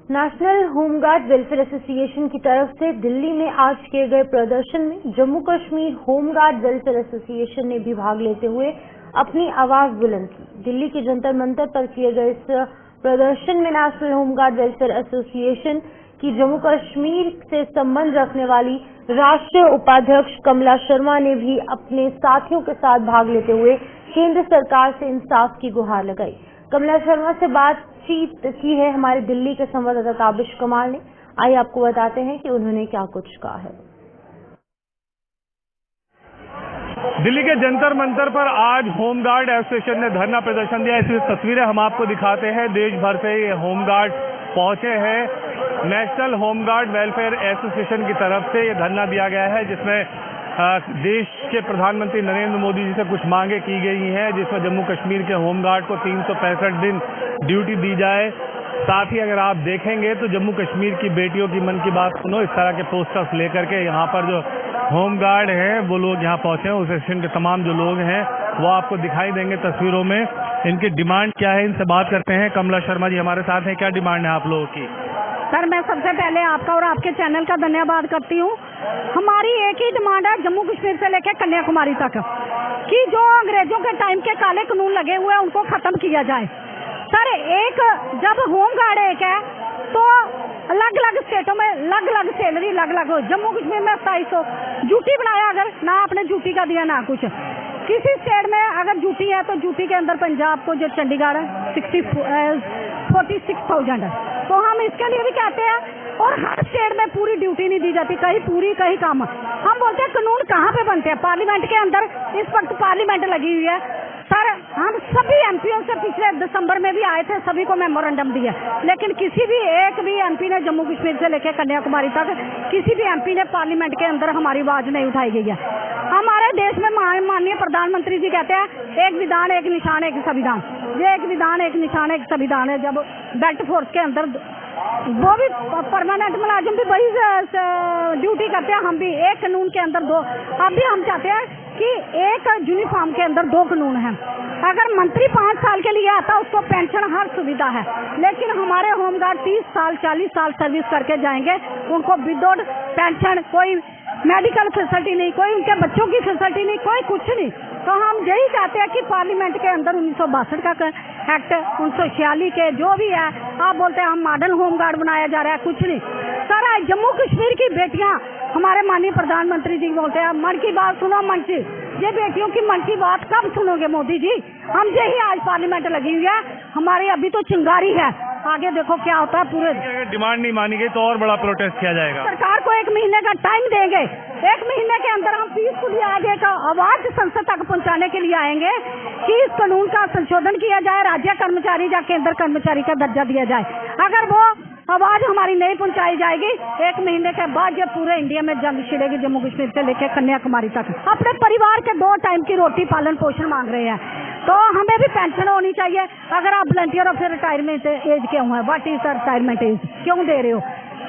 National home guard welfare association की तरफ से दिल्ली में आज किए गए प्रदर्शन में Jammu Kashmir home guard welfare association ने भी भाग लेते हुए अपनी आवाज बुलंद की। दिल्ली के जंतर मंतर पर किए गए इस प्रदर्शन में नेशनल होमगार्ड वेलफेयर एसोसिएशन की जम्मू कश्मीर से संबंध रखने वाली राष्ट्रीय उपाध्यक्ष कमला शर्मा ने भी अपने साथियों के साथ भाग लेते हुए केंद्र सरकार से इंसाफ की गुहार लगाई। कमला शर्मा से बातचीत की है हमारे दिल्ली के संवाददाता ताबिश कुमार ने। आइए आपको बताते हैं कि उन्होंने क्या कुछ कहा है। दिल्ली के जंतर मंतर पर आज होमगार्ड एसोसिएशन ने धरना प्रदर्शन दिया। इसमें तस्वीरें हम आपको दिखाते हैं। देश भर से ये होमगार्ड पहुंचे हैं। नेशनल होमगार्ड वेलफेयर एसोसिएशन की तरफ से ये धरना दिया गया है, जिसमें देश के प्रधानमंत्री नरेंद्र मोदी जी से कुछ मांगे की गई हैं, जिसमें जम्मू कश्मीर के होमगार्ड को 365 दिन ड्यूटी दी जाए। साथ ही अगर आप देखेंगे तो जम्मू कश्मीर की बेटियों की मन की बात सुनो, इस तरह के पोस्टर्स लेकर के यहाँ पर जो होमगार्ड हैं वो लोग यहाँ पहुंचे हैं। उस सेक्शन के तमाम जो लोग हैं वो आपको दिखाई देंगे तस्वीरों में। इनकी डिमांड क्या है, इनसे बात करते हैं। कमला शर्मा जी हमारे साथ हैं। क्या डिमांड है आप लोगों की? सर, मैं सबसे पहले आपका और आपके चैनल का धन्यवाद करती हूँ। हमारी एक ही डिमांड है जम्मू कश्मीर से लेकर कन्याकुमारी तक कि जो अंग्रेजों के टाइम के काले कानून लगे हुए हैं उनको खत्म किया जाए। सर, एक जब होमगार्ड एक है तो अलग अलग स्टेटों में अलग अलग सैलरी अलग अलग हो। जम्मू कश्मीर में 2700 ड्यूटी बनाया, अगर ना आपने ड्यूटी का दिया ना कुछ। किसी स्टेट में अगर ड्यूटी है तो ड्यूटी के अंदर पंजाब को जो चंडीगढ़ है 46,000 है। तो हम इसके लिए भी कहते हैं, और हर स्टेट में पूरी ड्यूटी नहीं दी जाती, कहीं पूरी कहीं कम। हम बोलते हैं कानून कहाँ पे बनते हैं? पार्लियामेंट के अंदर। इस वक्त पार्लियामेंट लगी हुई है। सर, हम सभी एमपीओ से पिछले दिसंबर में भी आए थे, सभी को मेमोरेंडम दिया, लेकिन किसी भी एक भी एमपी ने जम्मू कश्मीर से लेकर कन्याकुमारी तक किसी भी एमपी ने पार्लियामेंट के अंदर हमारी आवाज नहीं उठाई गई है। हमारे देश में माननीय प्रधानमंत्री जी कहते हैं एक विधान एक निशान एक संविधान। ये एक विधान एक निशान एक संविधान है। जब बेल्ट फोर्स के अंदर वो भी परमानेंट मुलाजिम भी बड़ी ड्यूटी करते हैं, हम भी एक कानून के अंदर दो। अब भी हम चाहते हैं कि एक यूनिफॉर्म के अंदर दो कानून हैं। अगर मंत्री 5 साल के लिए आता उसको पेंशन हर सुविधा है, लेकिन हमारे होमगार्ड 30 साल 40 साल सर्विस करके जाएंगे, उनको विदाउट पेंशन, कोई मेडिकल फैसिलिटी नहीं, कोई उनके बच्चों की फैसिलिटी नहीं, कोई कुछ नहीं। तो हम यही चाहते हैं कि पार्लियामेंट के अंदर 1962 का एक्ट, 1946 के जो भी है, आप बोलते हैं हम मॉडल होमगार्ड बनाया जा रहा है, कुछ नहीं। सर, जम्मू कश्मीर की बेटियां, हमारे माननीय प्रधानमंत्री जी बोलते हैं मन की बात सुनो मन की। ये बेटियों की मन की बात कब सुनोगे मोदी जी? हम यही आज पार्लियामेंट लगी हुई है, हमारी अभी तो चिंगारी है, आगे देखो क्या होता है। पूरे डिमांड नहीं मानी गई तो और बड़ा प्रोटेस्ट किया जाएगा। सरकार को 1 महीने का टाइम देंगे। 1 महीने के अंदर हम पीसफुली आगे का आवाज संसद तक पहुंचाने के लिए आएंगे कि इस कानून का संशोधन किया जाए, राज्य कर्मचारी या केंद्र कर्मचारी का दर्जा दिया जाए। अगर वो आवाज हमारी नहीं पहुंचाई जाएगी, 1 महीने के बाद ये पूरे इंडिया में जंग छिड़ेगी, जम्मू कश्मीर से लेकर कन्याकुमारी तक। अपने परिवार के 2 टाइम की रोटी पालन पोषण मांग रहे हैं, तो हमें भी पेंशन होनी चाहिए। अगर आप वॉलंटियर और फिर रिटायरमेंट एज क्यों है? What is the retirement age? क्यों दे रहे हो?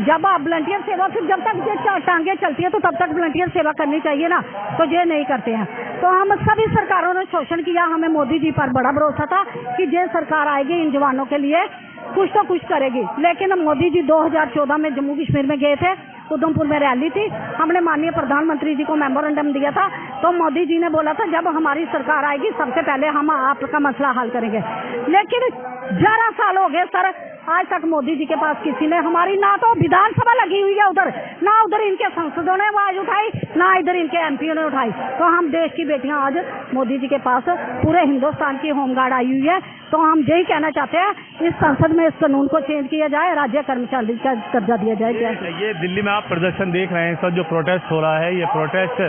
जब आप वॉलंटियर सेवा, फिर जब तक ये टांगे चलती है तो तब तक वॉलंटियर सेवा करनी चाहिए ना, तो ये नहीं करते हैं। तो हम सभी सरकारों ने शोषण किया। हमें मोदी जी पर बड़ा भरोसा था कि ये सरकार आएगी इन जवानों के लिए कुछ तो कुछ करेगी, लेकिन मोदी जी 2014 में जम्मू कश्मीर में गए थे, उधमपुर में रैली थी, हमने माननीय प्रधानमंत्री जी को मेमोरेंडम दिया था, तो मोदी जी ने बोला था जब हमारी सरकार आएगी सबसे पहले हम आपका मसला हल करेंगे। लेकिन 11 साल हो गए सर, आज तक मोदी जी के पास किसी ने हमारी, ना तो विधानसभा लगी हुई है उधर, ना उधर इनके सांसदों ने आवाज उठाई, ना इधर इनके एमपीओ ने उठाई। तो हम देश की बेटियां आज मोदी जी के पास, पूरे हिंदुस्तान की होमगार्ड आई हुई है। तो हम यही कहना चाहते हैं इस संसद में इस कानून को चेंज किया जाए, राज्य कर्मचारी का दर्जा दिया जाए। ये दिल्ली में आप प्रदर्शन देख रहे हैं, सर, जो प्रोटेस्ट हो रहा है, ये प्रोटेस्ट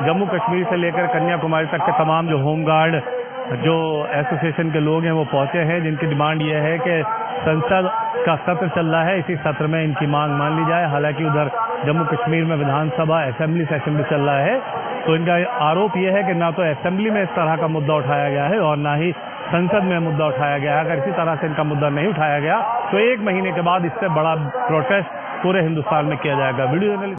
जम्मू कश्मीर से लेकर कन्याकुमारी तक के तमाम जो होमगार्ड जो एसोसिएशन के लोग हैं वो पहुंचे हैं, जिनकी डिमांड ये है कि संसद का सत्र चल रहा है, इसी सत्र में इनकी मांग मान ली जाए। हालांकि उधर जम्मू कश्मीर में विधानसभा असेंबली सेशन भी चल रहा है, तो इनका आरोप यह है कि ना तो असेंबली में इस तरह का मुद्दा उठाया गया है और ना ही संसद में मुद्दा उठाया गया है। अगर इसी तरह से इनका मुद्दा नहीं उठाया गया तो 1 महीने के बाद इससे बड़ा प्रोटेस्ट पूरे हिंदुस्तान में किया जाएगा। वीडियो